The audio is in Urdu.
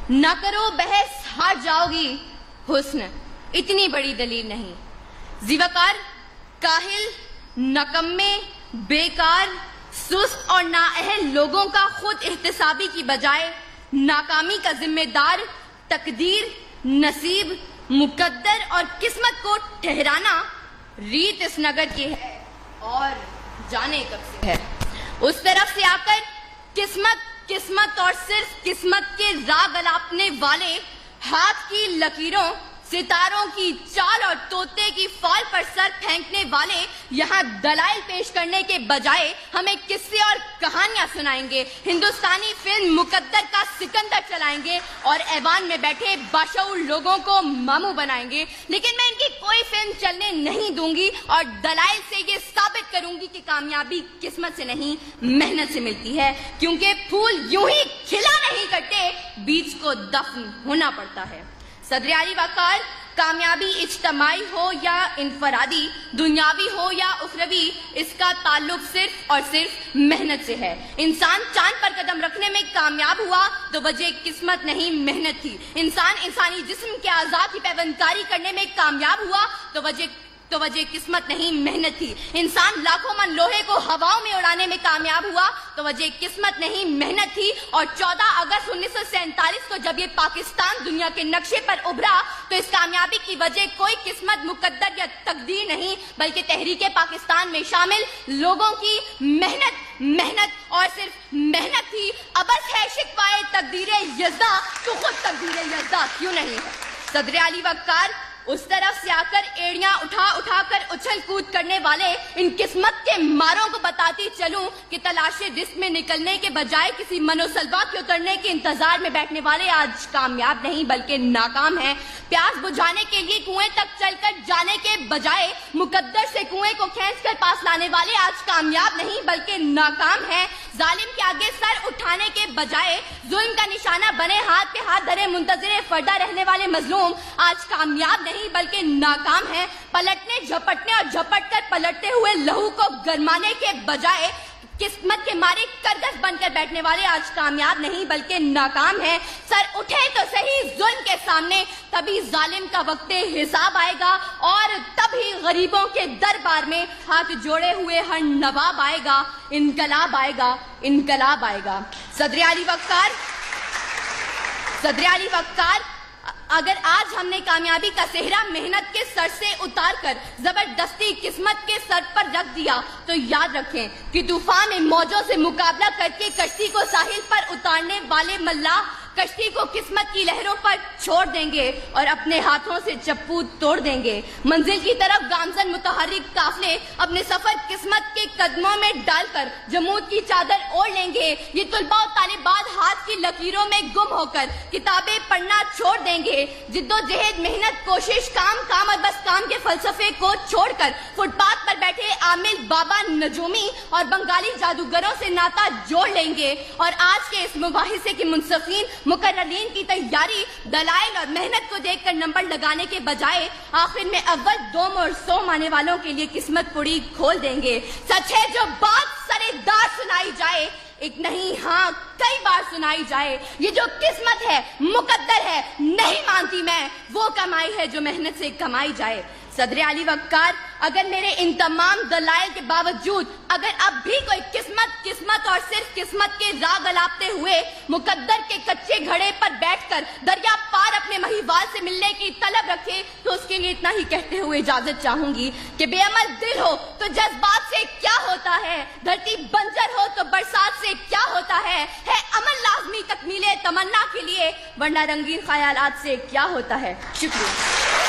نہ کرو بحث ہار جاؤگی، حسن اتنی بڑی دلیل نہیں۔ زیوکار، کاہل، نکمے، بیکار، سست اور نااہل لوگوں کا خود احتسابی کی بجائے ناکامی کا ذمہ دار تقدیر، نصیب، مقدر اور قسمت کو ٹھہرانا ریت اس نگر کی ہے اور جانے کب سے ہے۔ اس طرف سے آ کر قسمت اور صرف قسمت کے راگ الاپنے والے، ہاتھ کی لکیروں، ستاروں کی چال اور طوطے کی فال پر سر پھینکنے والے یہاں دلائل پیش کرنے کے بجائے ہمیں قصے اور کہانیاں سنائیں گے، ہندوستانی فلم مقدر کا سکندر چلائیں گے اور ایوان میں بیٹھے باشعور لوگوں کو ماموں بنائیں گے، لیکن میں ان کی کوئی فلم چلنے نہیں دوں گی اور دلائل سے یہ ثابت کروں گی کہ کامیابی قسمت سے نہیں محنت سے ملتی ہے، کیونکہ پھول یوں ہی کھلا نہیں کرتے، بیج کو دفن ہونا پڑتا ہے۔ صدر علی وقار، کامیابی اجتماعی ہو یا انفرادی، دنیاوی ہو یا اخروی، اس کا تعلق صرف اور صرف محنت سے ہے۔ انسان چاند پر قدم رکھنے میں کامیاب ہوا تو وجہ قسمت نہیں محنت تھی۔ انسان انسانی جسم کے اعضاء کی پیوند کاری کرنے میں کامیاب ہوا تو وجہ قسمت نہیں محنت تھی۔ انسان لاکھوں من لوہے کو ہواؤں میں اڑانے میں کامیاب ہوا تو وجہ قسمت نہیں محنت تھی۔ اور 14 اگست 1947 کو جب یہ پاکستان دنیا کے نقشے پر ابھرا تو اس کامیابی کی وجہ کوئی قسمت، مقدر یا تقدیر نہیں بلکہ تحریک پاکستان میں شامل لوگوں کی محنت اور صرف محنت تھی۔ ابس ہے شکوائے تقدیر یزداں تو خود تقدیر یزداں کیوں نہیں ہے۔ صدر علی وقار، اس طرف سے آ کر ایڑیاں اٹھا کر اچھل کود کرنے والے ان قسمت کے ماروں کو بتاتی چلوں کہ تلاش رزق میں نکلنے کے بجائے کسی منوسلوا کے اترنے کے انتظار میں بیٹھنے والے آج کامیاب نہیں بلکہ ناکام ہیں۔ پیاس بجھانے کے لیے کنویں تک چل کر جانے کے بجائے مقدر سے کنویں کو کھینچ کر پاس لانے والے آج کامیاب نہیں بلکہ ناکام ہیں۔ ظالم کے آگے سر اٹھانے کے بجائے ظلم کا نشانہ بنے، ہاتھ پہ ہاتھ دھرے منتظر فردہ رہنے والے مظلوم آج کامیاب نہیں بلکہ ناکام ہیں۔ پلٹنے، جھپٹنے اور جھپٹ کر پلٹتے ہوئے لہو کو گرمانے کے بجائے قسمت کے مارے کرگس بن کر بیٹھنے والے آج کامیاب نہیں بلکہ ناکام ہیں۔ سر اٹھے تو صحیح ظلم کے سامنے، تبھی ظالم کا وقت حساب آئے گا اور تبھی غریبوں کے دربار میں ہاتھ جوڑے ہوئے ہر نواب آئے گا، انقلاب آئے گا، انقلاب آئے گا۔ صدر علی وقار، اگر آج ہم نے کامیابی کا صحرا محنت کے سر سے اتار کر زبردستی قسمت کے سر پر رکھ دیا تو یاد رکھیں کہ طوفان میں موجوں سے مقابلہ کر کے کشتی کو ساحل پر اتارنے والے ملاح کشتی کو قسمت کی لہروں پر چھوڑ دیں گے اور اپنے ہاتھوں سے چپو توڑ دیں گے۔ منزل کی طرف گامزن متحرک قافلے اپنے سفر قسمت کے قدموں میں ڈال کر جمود کی چادر اوڑھ لیں گے۔ یہ طلباء و طالبات ہاتھ کی لکیروں میں گم ہو کر کتابیں پڑھنا چھوڑ دیں گے۔ جد و جہد، محنت، کوشش، کام اور بس کام کے فلسفے کو چھوڑ کر فٹ پاتھ پر بیٹھے عامل، بابا نجومی اور بنگالی جادوگروں سے ناتا جوڑ لیں گے اور آج کے اس مباحثے کے منصفین مقررین کی تیاری دلائل اور محنت کو دیکھ کر نمبر لگانے کے بجائے آخر میں اول، دوم اور سوم آنے والوں کے لیے قسمت پڑی کھول دیں گے۔ سچ ہے جو بات سرے دار سنائی جائے، ایک نہیں ہاں کئی بار سنائی جائے، یہ جو قسمت ہے، مقدر ہے، نہیں مانتی میں وہ کمائی ہے جو محنت سے کمائی جائے۔ صدر علی وقار، اگر میرے ان تمام دلائل کے باوجود اگر اب بھی کوئی قسمت اور صرف قسمت کے راگ الاپتے ہوئے مقدر کے کچے گھڑے پر بیٹھ کر دریا پار اپنے مہیوال سے ملنے کی طلب رکھے تو اس کے لیے اتنا ہی کہتے ہوئے اجازت چاہوں گی کہ بے عمل دل ہو تو جذبات سے کیا ہوتا ہے، دھرتی بنجر ہو تو برسات سے کیا ہوتا ہے عمل لازمی تکمیل تمنا کے لیے، ورنہ رنگین خیالات سے کیا ہوتا ہے۔ شکریہ۔